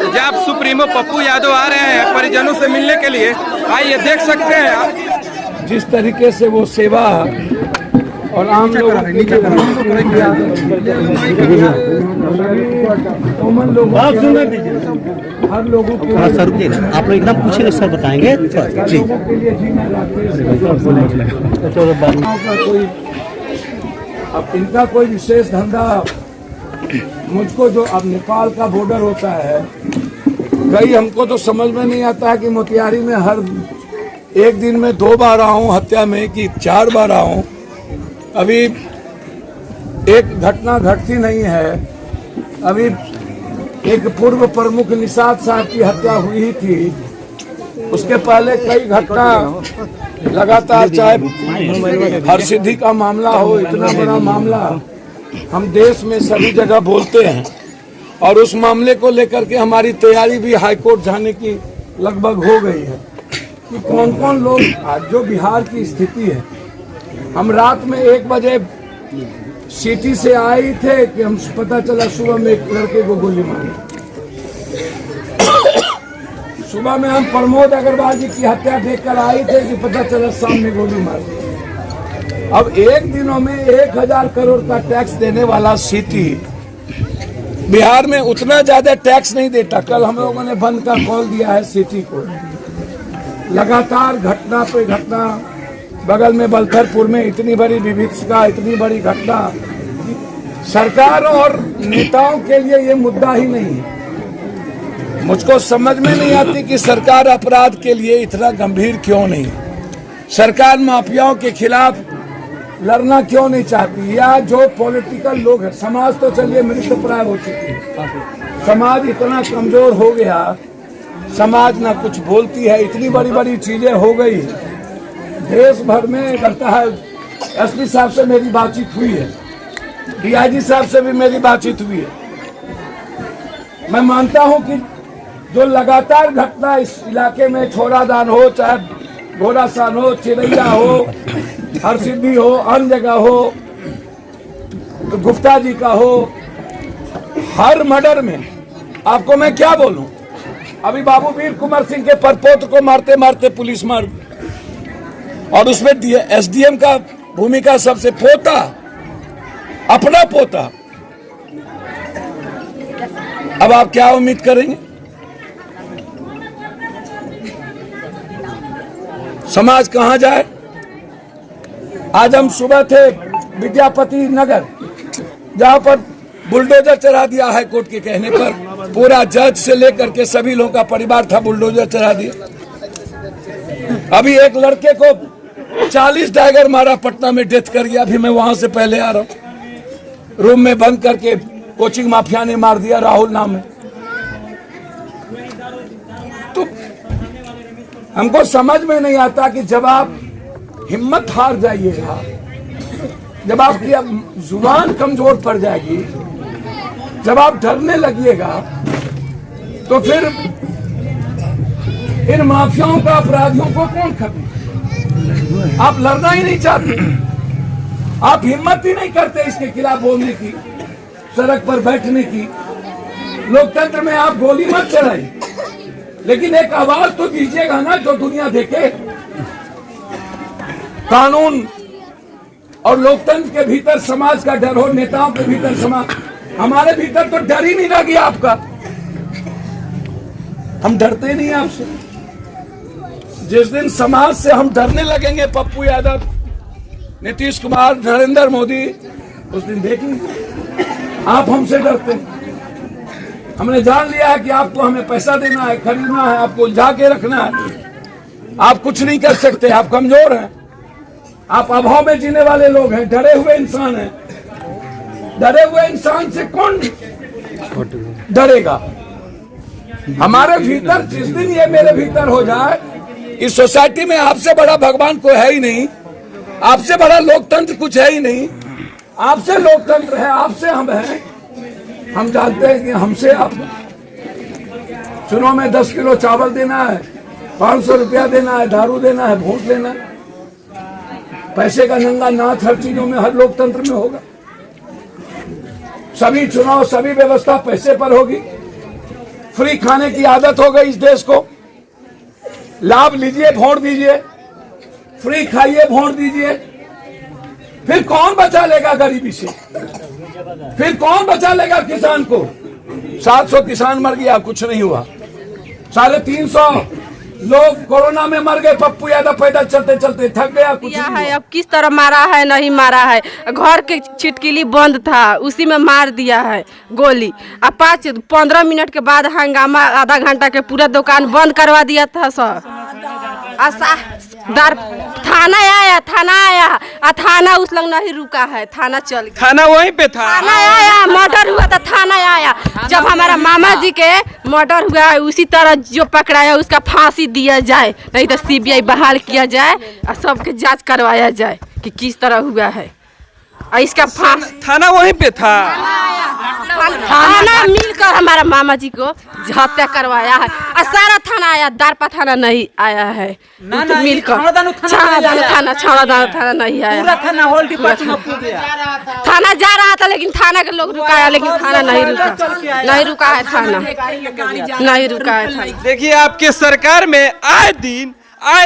जब सुप्रीमो पप्पू यादव आ रहे हैं परिजनों से मिलने के लिए, आइए देख सकते हैं आप जिस तरीके से वो सेवा और आम लोग हर लोगों के सर आप लोग एकदम पूछे सर बताएंगे जी। अब इनका कोई विशेष धंधा मुझको जो अब नेपाल का बॉर्डर होता है, कई हमको तो समझ में नहीं आता है कि मोतिहारी में हर एक दिन में 2 बार आऊं हत्या में कि 4 बार आऊं। अभी एक घटना घटती नहीं है। अभी एक पूर्व प्रमुख निषाद साहब की हत्या हुई ही थी, उसके पहले कई घटना लगातार, चाहे हरसिद्धि का मामला हो, इतना बड़ा मामला हम देश में सभी जगह बोलते हैं। और उस मामले को लेकर के हमारी तैयारी भी हाईकोर्ट जाने की लगभग हो गई है कि कौन कौन लोग, जो बिहार की स्थिति है, हम रात में 1 बजे सिटी से आए ही थे कि हम पता चला सुबह में एक लड़के को गोली मारी। सुबह में हम प्रमोद अग्रवाल जी की हत्या देखकर आए थे कि पता चला सामने गोली मारी। अब एक दिनों में 1000 करोड़ का टैक्स देने वाला सिटी बिहार में उतना ज्यादा टैक्स नहीं देता। कल हम लोगों ने बंद का कॉल दिया है सिटी को। लगातार घटना पे घटना, बगल में बलथरपुर में इतनी बड़ी विभत्सता, इतनी बड़ी घटना। सरकार और नेताओं के लिए ये मुद्दा ही नहीं है। मुझको समझ में नहीं आती कि सरकार अपराध के लिए इतना गंभीर क्यों नहीं, सरकार माफियाओं के खिलाफ लड़ना क्यों नहीं चाहती, या जो पॉलिटिकल लोग हैं। समाज तो चलिए मृतप्राय हो चुकी है, समाज इतना कमजोर हो गया, समाज ना कुछ बोलती है, इतनी बड़ी बड़ी चीजें हो गई देश भर में। लगता है एसपी साहब से मेरी बातचीत हुई है, डीआईजी साहब से भी मेरी बातचीत हुई है। मैं मानता हूं कि जो लगातार घटना इस इलाके में, छोरादान हो, चाहे घोड़ासान हो, चिरैया हो, हरसिद्धि हो, अन्य जगह हो, गुप्ता जी का हो, हर मर्डर में आपको मैं क्या बोलूं। अभी बाबू वीर कुंवर सिंह के परपोत्र को मारते मारते पुलिस मार, और उसमें एसडीएम का भूमिका सबसे पोता, अपना पोता। अब आप क्या उम्मीद करेंगे? समाज कहां जाए? आज हम सुबह थे विद्यापति नगर, जहां पर बुलडोजर चढ़ा दिया हाईकोर्ट के कहने पर। पूरा जज से लेकर के सभी लोगों का परिवार था, बुलडोजर चढ़ा दिया। अभी एक लड़के को 40 टाइगर मारा, पटना में डेथ कर गया। अभी मैं वहां से पहले आ रहा हूं, रूम में बंद करके कोचिंग माफिया ने मार दिया, राहुल नाम है। तो हमको समझ में नहीं आता कि जब आप हिम्मत हार जाइएगा, जब आपकी जुबान कमजोर पड़ जाएगी, जब आप डरने लगिएगा, तो फिर इन माफियाओं का, अपराधियों को कौन खरीदे? आप लड़ना ही नहीं चाहते, आप हिम्मत ही नहीं करते इसके खिलाफ बोलने की, सड़क पर बैठने की। लोकतंत्र में आप गोली मत चलाइए, लेकिन एक आवाज तो दीजिएगा ना जो दुनिया देखे। कानून और लोकतंत्र के भीतर समाज का डर हो, नेताओं के भीतर समाज। हमारे भीतर तो डर ही नहीं रह गया आपका, हम डरते नहीं आपसे। जिस दिन समाज से हम डरने लगेंगे, पप्पू यादव, नीतीश कुमार, नरेंद्र मोदी, उस दिन देख लीजिए आप हमसे डरते हैं। हमने जान लिया है कि आपको हमें पैसा देना है, खरीदना है, आपको उलझा के रखना है। आप कुछ नहीं कर सकते, आप कमजोर हैं, आप अभाव में जीने वाले लोग हैं, डरे हुए इंसान हैं। डरे हुए इंसान से कौन डरेगा? हमारे भीतर जिस दिन ये मेरे भीतर हो जाए, इस सोसाइटी में आपसे बड़ा भगवान कोई है ही नहीं, आपसे बड़ा लोकतंत्र कुछ है ही नहीं। आपसे लोकतंत्र है, आपसे हम हैं। हम जानते हैं कि हमसे आप चुनाव में 10 किलो चावल देना है, 500 रुपया देना है, दारू देना है, वोट लेना है। पैसे का नंगा नाच हर चीजों में, हर लोकतंत्र में होगा। सभी चुनाव, सभी व्यवस्था पैसे पर होगी। फ्री खाने की आदत हो गई इस देश को। लाभ लीजिए, वोट दीजिए, फ्री खाइए, वोट दीजिए। फिर कौन बचा लेगा गरीबी से? फिर कौन बचा लेगा किसान को? 700 किसान मर गया, कुछ नहीं हुआ। 350 लोग कोरोना में मर गए। पप्पू यादव पैदल चलते चलते थक गया, कुछ नहीं है। हुआ। अब किस तरह मारा है, नहीं मारा है। घर के छिटकिली बंद था, उसी में मार दिया है गोली। अब 5-15 मिनट के बाद हंगामा, आधा घंटा के पूरा दुकान बंद करवा दिया था सर। थाना आया और थाना उस लोग नहीं रुका है, थाना चल गया। थाना वहीं पे था। थाना आया, मर्डर हुआ था, थाना आया। जब हमारा मामा जी के मर्डर हुआ है, उसी तरह जो पकड़ाया उसका फांसी दिया जाए, नहीं तो सीबीआई बहाल किया जाए और सबके जांच करवाया जाए कि किस तरह हुआ है। और इसका थाना वहीं पे था। थाना मिलकर हमारा मामा जी को हत्या करवाया है। और सारा थाना आया, दारपा थाना नहीं आया है। मिलकर छावड़ादानो थाना नहीं आया। थाना जा रहा था लेकिन थाना के लोग रुकाया, लेकिन थाना नहीं रुका है। थाना नहीं रुका है। देखिए, आपके सरकार में आए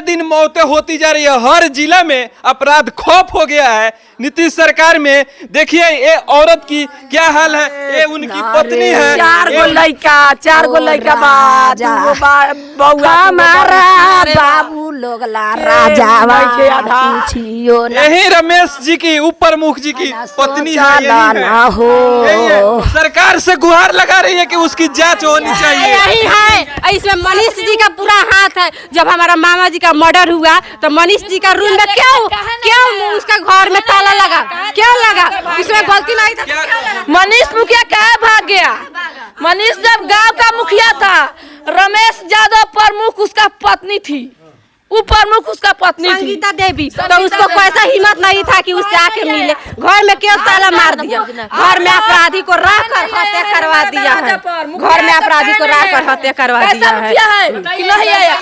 दिन मौतें होती जा रही है। हर जिला में अपराध खौफ हो गया है। नीतीश सरकार में देखिए, ये औरत की क्या हाल है। ये उनकी पत्नी है। 4 गो लड़का हमारा बाबू लोग ला राजा। यही रमेश जी की, उप प्रमुख जी की पत्नी है। यही है। सरकार से गुहार लगा रही है कि उसकी जांच होनी चाहिए। यही है। इसमें मनीष जी का पूरा हाथ है। जब हमारा मामा जी का मर्डर हुआ तो मनीष जी का रूम में क्यों उसका घर में ताला लगा? क्यों लगा? उसमें गलती नहीं था। मनीष मुखिया कहाँ भाग गया? मनीष जब गांव का मुखिया था, रमेश यादव प्रमुख उसका पत्नी थी, वो प्रमुख उसका पत्नी थी संगीता देवी। तो उसको कैसा हिम्मत नहीं था कि उससे आके मिले? घर में क्यों ताला मार दिया? घर में अपराधी को रखकर हत्या करवा दिया है। घर में अपराधी को रखकर हत्या करवा दिया है। नहीं आया।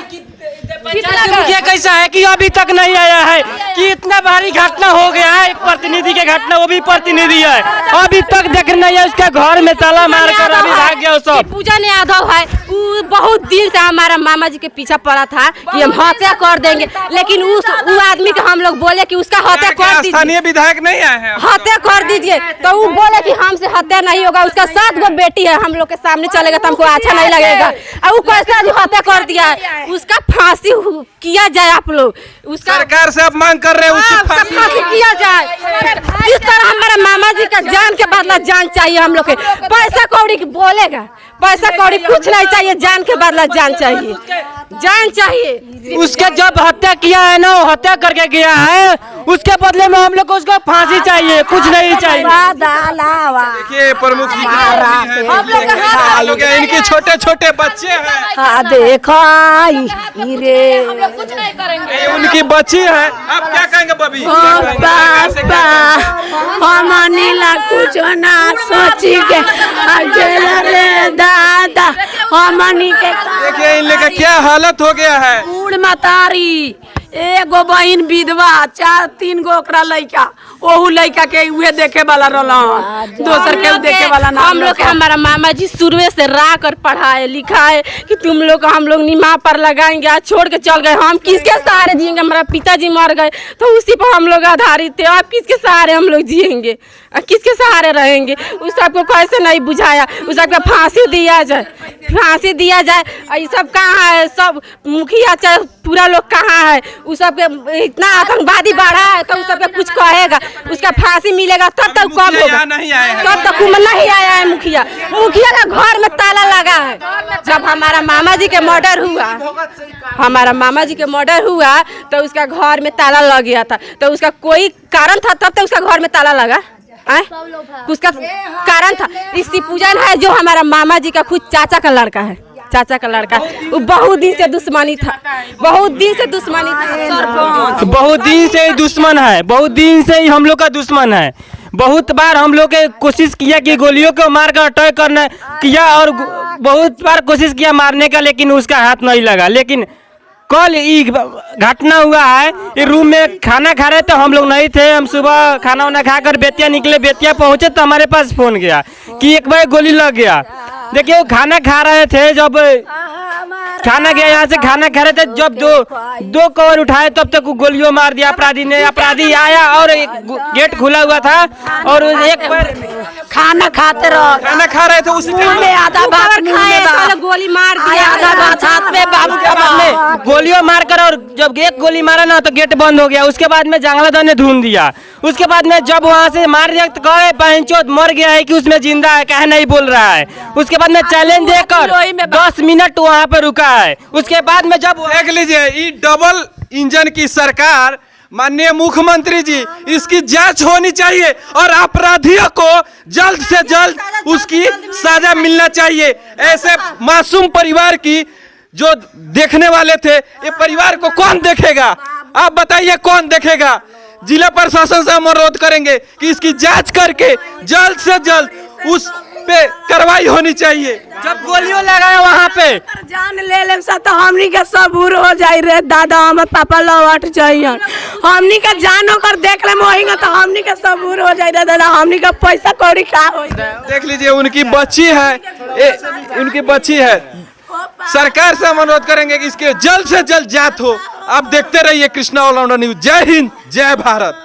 मुखिया कैसा है कि अभी तक नहीं आया है कि इतना भारी घटना हो गया है। एक प्रतिनिधि के घटना, वो भी प्रतिनिधि है, अभी तक देख नहीं है। उसका घर में ताला मार कर अभी भाग गया। सब पूजन यादव है, वो बहुत दिन से हमारा मामा जी के पीछा पड़ा था कि हम हत्या कर देंगे, लेकिन उस आदमी को हम लोग बोले कि उसका हत्या कर दीजिए। स्थानीय विधायक नहीं आए हैं, हत्या कर दीजिए। तो वो बोले कि हमसे हत्या नहीं होगा। उसका 7 गो बेटी है, हम लोग के सामने चलेगा तो हमको अच्छा नहीं लगेगा। और वो कैसे हत्या कर दिया है? उसका फांसी किया जाए। आप लोग उसका सरकार से आप मांग कर रहे हैं, उसकी फांसी किया जाए। इस तरह हमारे मामा जी का जान के बदला जान चाहिए। हम लोग के पैसा कौड़ी बोलेगा, पैसा कौड़ी कुछ नहीं चाहिए, जान के बदला जान चाहिए, जान चाहिए। उसके जब हत्या किया है ना, हत्या करके गया है, उसके बदले में हम लोग को उसको फांसी चाहिए, कुछ नहीं चाहिए। देखिए, प्रमुख जी इनके छोटे छोटे बच्चे हैं। देखो कुछ नहीं करेंगे। ये उनकी बच्ची है। आप क्या कहेंगे बबी? कुछ ना सोची के दादा हमनी के। देखिए, इन लोग का क्या हालत हो गया है। बूढ़ मतारी, एगो बहन विधवा, 4-3 गो ओकरा लइका, ओहू लइका के उहे देखे वाला रहलन, दोसर के देखे वाला ना। हम लोग हमारा मामा जी शुरू से रा कर पढ़ाए लिखाए कि तुम लोग हम लोग निमा पर लगाएंगे। आज छोड़ के चल गए। हम किसके सहारे जिएंगे? हमारा पिताजी मर गए तो उसी पर हम लोग आधारित थे। अब किसके सहारे हम लोग जिएंगे? किसके सहारे रहेंगे? उस सबको कैसे नहीं बुझाया? उस सबको फांसी दिया जाए, फांसी दिया जाए। ये सब कहाँ है? सब मुखिया चाहे पूरा लोग कहाँ है? उस सब इतना आतंकवादी बढ़ा है तो उस सब कुछ कहेगा? उसका फांसी मिलेगा तब तक कब होगा? तब तक नहीं आया है मुखिया। मुखिया का घर में ताला लगा है। जब हमारा मामा जी के मर्डर हुआ तो उसका घर में ताला लग गया था। तो उसका कोई कारण था तब तक उसका घर में ताला लगा? उसका कारण था। इसी पूजन है जो हमारा मामा जी का खुद चाचा का लड़का है। वो बहुत दिन से दुश्मनी था, बहुत दिन से दुश्मनी था। बहुत दिन से दुश्मन है, बहुत दिन से ही हम लोग का दुश्मन है। बहुत बार हम लोग के कोशिश किया कि गोलियों को मार कर अटैक करना किया और बहुत बार कोशिश किया मारने का, लेकिन उसका हाथ नहीं लगा। लेकिन कल ये घटना हुआ है, ये रूम में खाना खा रहे थे, हम लोग नहीं थे। हम सुबह खाना वाना खाकर बेतिया निकले, बेतिया पहुंचे तो हमारे पास फोन गया कि एक बार गोली लग गया। देखिए वो खाना खा रहे थे, जब खाना गया यहाँ से खाना खा रहे थे, जब दो कवर उठाए तब तक गोलियों मार दिया अपराधी ने। अपराधी आया और गेट खुला हुआ था और एक बार खाना खाते रहो, खाना खा रहे थे उसी टाइम में आधा भात गोली मार दिया, आधा भात हाथ में बाबू के बाद में गोलियों मारकर, और जब एक गोली मारा ना तो गेट बंद हो गया। उसके बाद में जंगलादार ने ढूंढ दिया। उसके बाद में जब वहाँ से मार दिया तो कहे बहनचोद मर गया है कि उसमें जिंदा है, कहे नहीं बोल रहा है। उसके बाद में चैलेंज देकर 10 मिनट वहाँ पे रुका है। उसके बाद में जब देख लीजिए ये डबल इंजन की सरकार, माननीय मुख्यमंत्री जी, इसकी जांच होनी चाहिए और अपराधियों को जल्द से जल्द उसकी सजा मिलना चाहिए। ऐसे मासूम परिवार की जो देखने वाले थे, ये परिवार को कौन देखेगा? आप बताइए कौन देखेगा? जिला प्रशासन से हम अनुरोध करेंगे कि इसकी जांच करके जल्द से जल्द उस पे कार्रवाई होनी चाहिए। जब गोलियों लगाया वहाँ पे जान ले ले तो हमनी के सबूर हो जाई रे दादा, हम पापा लौट जाइए। हमनी के जान होकर देख ले मोहिंगा तो हमनी के सबूर हो जाई रे दादा, हमनी का पैसा कौड़ी का होई। देख लीजिए उनकी बच्ची है, उनकी बच्ची है। सरकार से हम अनुरोध करेंगे कि इसके जल्द से जल्द जांच हो। आप देखते रहिए कृष्णा ऑल राउंडर न्यूज। जय हिंद, जय भारत।